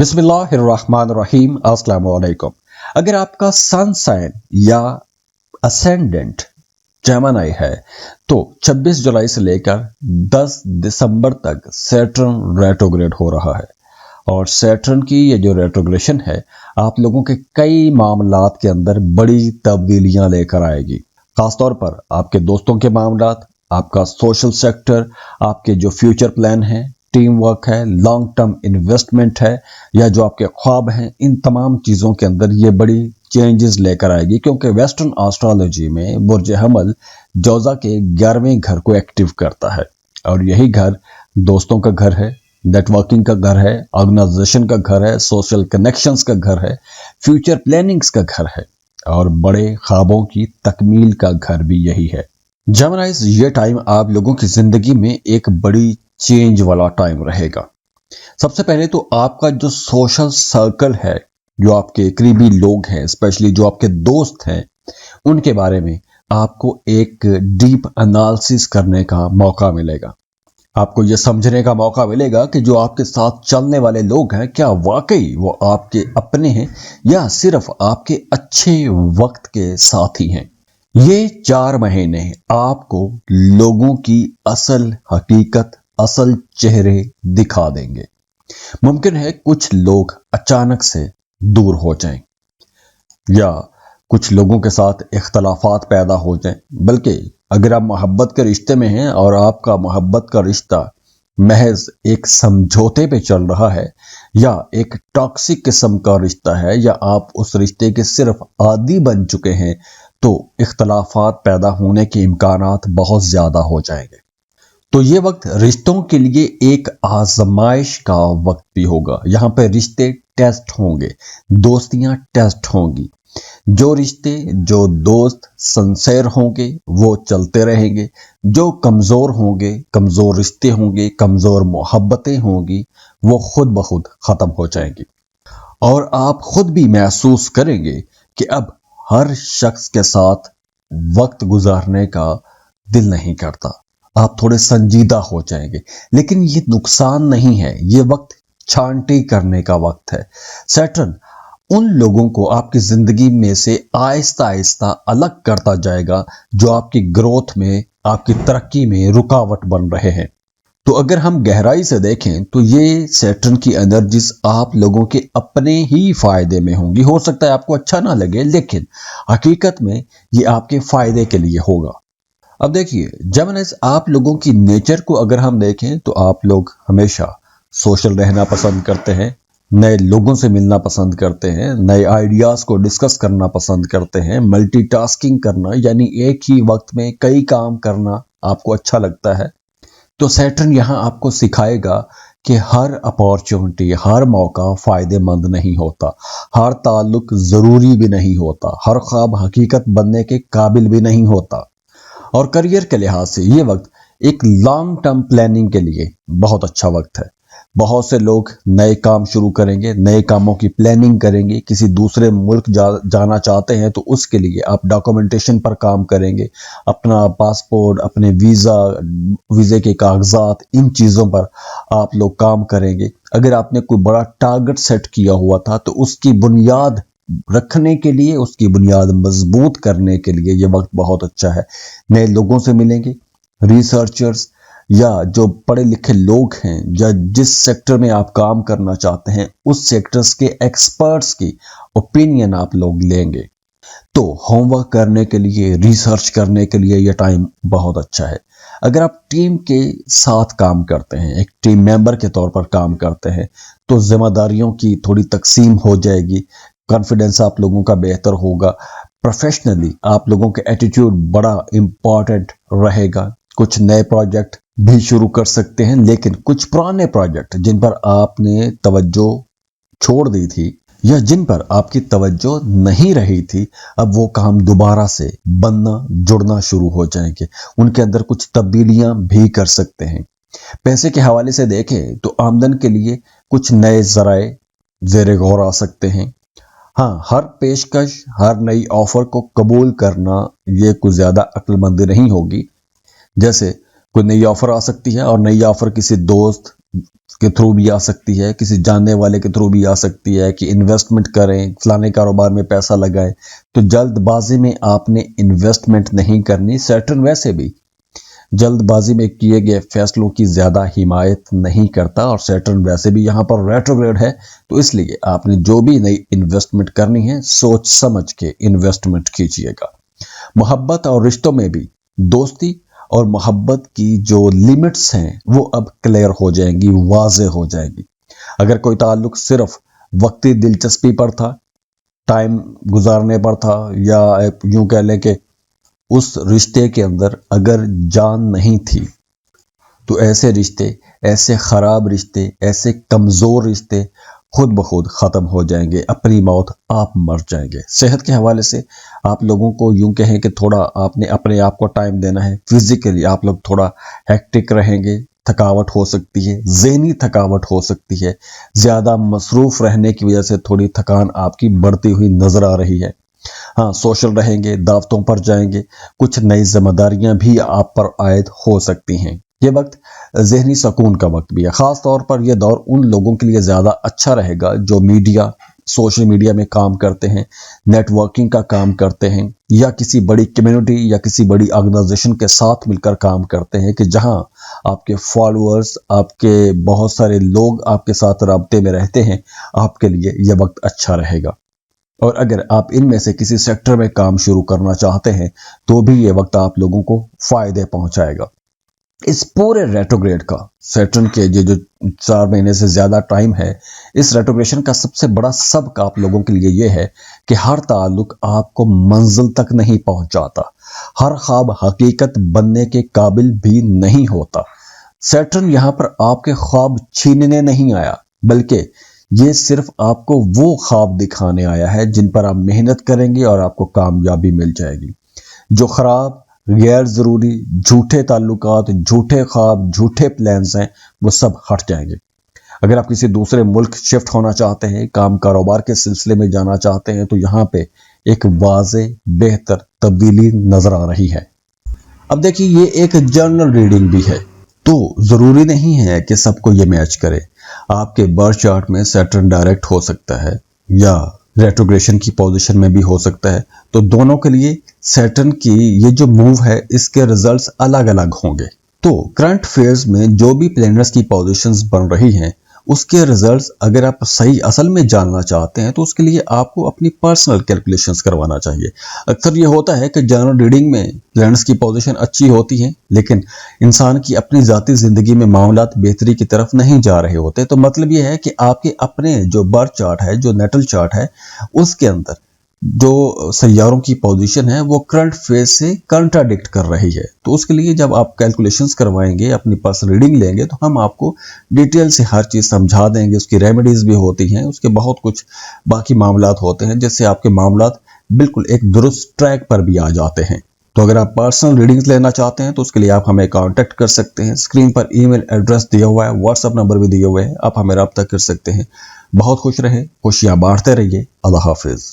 बिस्मिल्लाहिर्रहमानिर्रहीम अस्सलाम वालेकुम। अगर आपका सन साइन या असेंडेंट जेमिनी है तो 26 जुलाई से लेकर 10 दिसंबर तक सैटर्न रेट्रोग्रेड हो रहा है। और सैटर्न की ये जो रेट्रोग्रेशन है आप लोगों के कई मामलात के अंदर बड़ी तब्दीलियां लेकर आएगी। खासतौर पर आपके दोस्तों के मामलात, आपका सोशल सेक्टर, आपके जो फ्यूचर प्लान है, टीम वर्क है, लॉन्ग टर्म इन्वेस्टमेंट है या जो आपके ख्वाब हैं, इन तमाम चीज़ों के अंदर ये बड़ी चेंजेस लेकर आएगी। क्योंकि वेस्टर्न एस्ट्रोलॉजी में बुर्ज हमल जोजा के 11वें घर को एक्टिव करता है और यही घर दोस्तों का घर है, नेटवर्किंग का घर है, ऑर्गेनाइजेशन का घर है, सोशल कनेक्शंस का घर है, फ्यूचर प्लानिंग्स का घर है और बड़े ख्वाबों की तकमील का घर भी यही है। जेमिनीज, ये टाइम आप लोगों की जिंदगी में एक बड़ी चेंज वाला टाइम रहेगा। सबसे पहले तो आपका जो सोशल सर्कल है, जो आपके करीबी लोग हैं, स्पेशली जो आपके दोस्त हैं, उनके बारे में आपको एक डीप एनालिसिस करने का मौका मिलेगा। आपको यह समझने का मौका मिलेगा कि जो आपके साथ चलने वाले लोग हैं क्या वाकई वो आपके अपने हैं या सिर्फ आपके अच्छे वक्त के साथी हैं। ये 4 महीने आपको लोगों की असल हकीकत, असल चेहरे दिखा देंगे। मुमकिन है कुछ लोग अचानक से दूर हो जाएं या कुछ लोगों के साथ इख्तलाफात पैदा हो जाएं, बल्कि अगर आप मोहब्बत के रिश्ते में हैं और आपका मोहब्बत का रिश्ता महज एक समझौते पे चल रहा है या एक टॉक्सिक किस्म का रिश्ता है या आप उस रिश्ते के सिर्फ आदी बन चुके हैं, तो इख्तलाफात पैदा होने के इम्कानात बहुत ज़्यादा हो जाएंगे। तो ये वक्त रिश्तों के लिए एक आजमाइश का वक्त भी होगा। यहाँ पे रिश्ते टेस्ट होंगे, दोस्तियां टेस्ट होंगी। जो रिश्ते, जो दोस्त सिंसेयर होंगे वो चलते रहेंगे, जो कमज़ोर होंगे, कमज़ोर रिश्ते होंगे, कमज़ोर मोहब्बतें होंगी, वो खुद ब खुद ख़त्म हो जाएंगी। और आप खुद भी महसूस करेंगे कि अब हर शख्स के साथ वक्त गुजारने का दिल नहीं करता। आप थोड़े संजीदा हो जाएंगे, लेकिन ये नुकसान नहीं है, ये वक्त छांटी करने का वक्त है। सैटर्न उन लोगों को आपकी जिंदगी में से आहिस्ता आहिस्ता अलग करता जाएगा जो आपकी ग्रोथ में, आपकी तरक्की में रुकावट बन रहे हैं। तो अगर हम गहराई से देखें तो ये सैटर्न की एनर्जीज आप लोगों के अपने ही फायदे में होंगी। हो सकता है आपको अच्छा ना लगे, लेकिन हकीकत में ये आपके फायदे के लिए होगा। अब देखिए जेमिनीज, आप लोगों की नेचर को अगर हम देखें तो आप लोग हमेशा सोशल रहना पसंद करते हैं, नए लोगों से मिलना पसंद करते हैं, नए आइडियाज़ को डिस्कस करना पसंद करते हैं, मल्टीटास्किंग करना यानी एक ही वक्त में कई काम करना आपको अच्छा लगता है। तो सैटर्न यहाँ आपको सिखाएगा कि हर अपॉर्चुनिटी, हर मौका फ़ायदेमंद नहीं होता, हर ताल्लुक ज़रूरी भी नहीं होता, हर ख्वाब हकीकत बनने के काबिल भी नहीं होता। और करियर के लिहाज से ये वक्त एक लॉन्ग टर्म प्लानिंग के लिए बहुत अच्छा वक्त है। बहुत से लोग नए काम शुरू करेंगे, नए कामों की प्लानिंग करेंगे। किसी दूसरे मुल्क जाना चाहते हैं तो उसके लिए आप डॉक्यूमेंटेशन पर काम करेंगे, अपना पासपोर्ट, अपने वीज़े के कागजात, इन चीज़ों पर आप लोग काम करेंगे। अगर आपने कोई बड़ा टारगेट सेट किया हुआ था तो उसकी बुनियाद रखने के लिए, उसकी बुनियाद मजबूत करने के लिए ये वक्त बहुत अच्छा है। नए लोगों से मिलेंगे, रिसर्चर्स या जो पढ़े लिखे लोग हैं या जिस सेक्टर में आप काम करना चाहते हैं उस सेक्टर्स के एक्सपर्ट्स की ओपिनियन आप लोग लेंगे। तो होमवर्क करने के लिए, रिसर्च करने के लिए यह टाइम बहुत अच्छा है। अगर आप टीम के साथ काम करते हैं, एक टीम मेंबर के तौर पर काम करते हैं, तो जिम्मेदारियों की थोड़ी तकसीम हो जाएगी, कॉन्फिडेंस आप लोगों का बेहतर होगा, प्रोफेशनली आप लोगों के एटीट्यूड बड़ा इंपॉर्टेंट रहेगा। कुछ नए प्रोजेक्ट भी शुरू कर सकते हैं, लेकिन कुछ पुराने प्रोजेक्ट जिन पर आपने तवज्जो छोड़ दी थी या जिन पर आपकी तवज्जो नहीं रही थी, अब वो काम दोबारा से बनना, जुड़ना शुरू हो जाएंगे। उनके अंदर कुछ तब्दीलियां भी कर सकते हैं। पैसे के हवाले से देखें तो आमदन के लिए कुछ नए ज़राए ज़ेरे गौर आ सकते हैं। हाँ, हर पेशकश, हर नई ऑफर को कबूल करना ये कुछ ज़्यादा अक्लमंदी नहीं होगी। जैसे कोई नई ऑफर आ सकती है और नई ऑफर किसी दोस्त के थ्रू भी आ सकती है, किसी जानने वाले के थ्रू भी आ सकती है कि इन्वेस्टमेंट करें, फलाने कारोबार में पैसा लगाएं। तो जल्दबाजी में आपने इन्वेस्टमेंट नहीं करनी। सैटर्न वैसे भी जल्दबाजी में किए गए फैसलों की ज्यादा हिमायत नहीं करता, और सैटर्न वैसे भी यहाँ पर रेट्रोग्रेड है, तो इसलिए आपने जो भी नई इन्वेस्टमेंट करनी है सोच समझ के इन्वेस्टमेंट कीजिएगा। मोहब्बत और रिश्तों में भी दोस्ती और मोहब्बत की जो लिमिट्स हैं वो अब क्लियर हो जाएंगी, वाज़ेह हो जाएगी। अगर कोई ताल्लुक सिर्फ वक्ती दिलचस्पी पर था, टाइम गुजारने पर था, या यूं कह लें कि उस रिश्ते के अंदर अगर जान नहीं थी, तो ऐसे रिश्ते, ऐसे खराब रिश्ते, ऐसे कमजोर रिश्ते खुद ब खुद खत्म हो जाएंगे, अपनी मौत आप मर जाएंगे। सेहत के हवाले से आप लोगों को यूं कहें कि थोड़ा आपने अपने आप को टाइम देना है। फिजिकली आप लोग थोड़ा हेक्टिक रहेंगे, थकावट हो सकती है, ज़हनी थकावट हो सकती है, ज्यादा मसरूफ रहने की वजह से थोड़ी थकान आपकी बढ़ती हुई नजर आ रही है। हाँ, सोशल रहेंगे, दावतों पर जाएंगे, कुछ नई जिम्मेदारियां भी आप पर आयद हो सकती हैं। ये वक्त ज़हनी सुकून का वक्त भी है। ख़ास तौर पर यह दौर उन लोगों के लिए ज़्यादा अच्छा रहेगा जो मीडिया, सोशल मीडिया में काम करते हैं, नेटवर्किंग का काम करते हैं, या किसी बड़ी कम्युनिटी या किसी बड़ी ऑर्गेनाइजेशन के साथ मिलकर काम करते हैं, कि जहां आपके फॉलोअर्स, आपके बहुत सारे लोग आपके साथ राब्ते में रहते हैं। आपके लिए यह वक्त अच्छा रहेगा। और अगर आप इनमें से किसी सेक्टर में काम शुरू करना चाहते हैं तो भी ये वक्त आप लोगों को फायदे पहुंचाएगा। इस पूरे रेट्रोग्रेड का, सैटर्न के जो 4 महीने से ज्यादा टाइम है, इस रेट्रोग्रेशन का सबसे बड़ा सबक आप लोगों के लिए यह है कि हर ताल्लुक आपको मंजिल तक नहीं पहुंचाता, हर ख्वाब हकीकत बनने के काबिल भी नहीं होता। सैटर्न यहां पर आपके ख्वाब छीनने नहीं आया, बल्कि ये सिर्फ आपको वो ख्वाब दिखाने आया है जिन पर आप मेहनत करेंगे और आपको कामयाबी मिल जाएगी। जो खराब, गैर जरूरी, झूठे ताल्लुकात, झूठे ख्वाब, झूठे प्लान्स हैं, वो सब हट जाएंगे। अगर आप किसी दूसरे मुल्क शिफ्ट होना चाहते हैं, काम कारोबार के सिलसिले में जाना चाहते हैं, तो यहाँ पे एक वाज़े बेहतर तब्दीली नजर आ रही है। अब देखिए, ये एक जर्नल रीडिंग भी है, तो जरूरी नहीं है कि सबको ये मैच करे। आपके बर्थ चार्ट में सैटर्न डायरेक्ट हो सकता है या रेट्रोग्रेशन की पोजीशन में भी हो सकता है, तो दोनों के लिए सैटर्न की ये जो मूव है, इसके रिजल्ट्स अलग अलग होंगे। तो करंट फेयर्स में जो भी प्लैनेट्स की पोजीशंस बन रही हैं, उसके रिजल्ट्स अगर आप सही असल में जानना चाहते हैं तो उसके लिए आपको अपनी पर्सनल कैलकुलेशंस करवाना चाहिए। अक्सर ये होता है कि जनरल रीडिंग में प्लैनेट्स की पोजीशन अच्छी होती है, लेकिन इंसान की अपनी ज़ाती ज़िंदगी में मामलात बेहतरी की तरफ नहीं जा रहे होते। तो मतलब ये है कि आपके अपने जो बर्थ चार्ट है, जो नेटल चार्ट है, उसके अंदर जो सैयारों की पोजीशन है वो करंट फेज से कंट्राडिक्ट कर रही है। तो उसके लिए जब आप कैलकुलेशंस करवाएंगे, अपनी पर्सनल रीडिंग लेंगे, तो हम आपको डिटेल से हर चीज़ समझा देंगे। उसकी रेमेडीज भी होती हैं, उसके बहुत कुछ बाकी मामलात होते हैं, जिससे आपके मामलात बिल्कुल एक दुरुस्त ट्रैक पर भी आ जाते हैं। तो अगर आप पर्सनल रीडिंग्स लेना चाहते हैं तो उसके लिए आप हमें कांटेक्ट कर सकते हैं। स्क्रीन पर ईमेल एड्रेस दिया हुआ है, व्हाट्सएप नंबर भी दिए हुए हैं, आप हमें रब्ता कर सकते हैं। बहुत खुश रहें, खुशियां बांटते रहिए। अल्लाह हाफिज।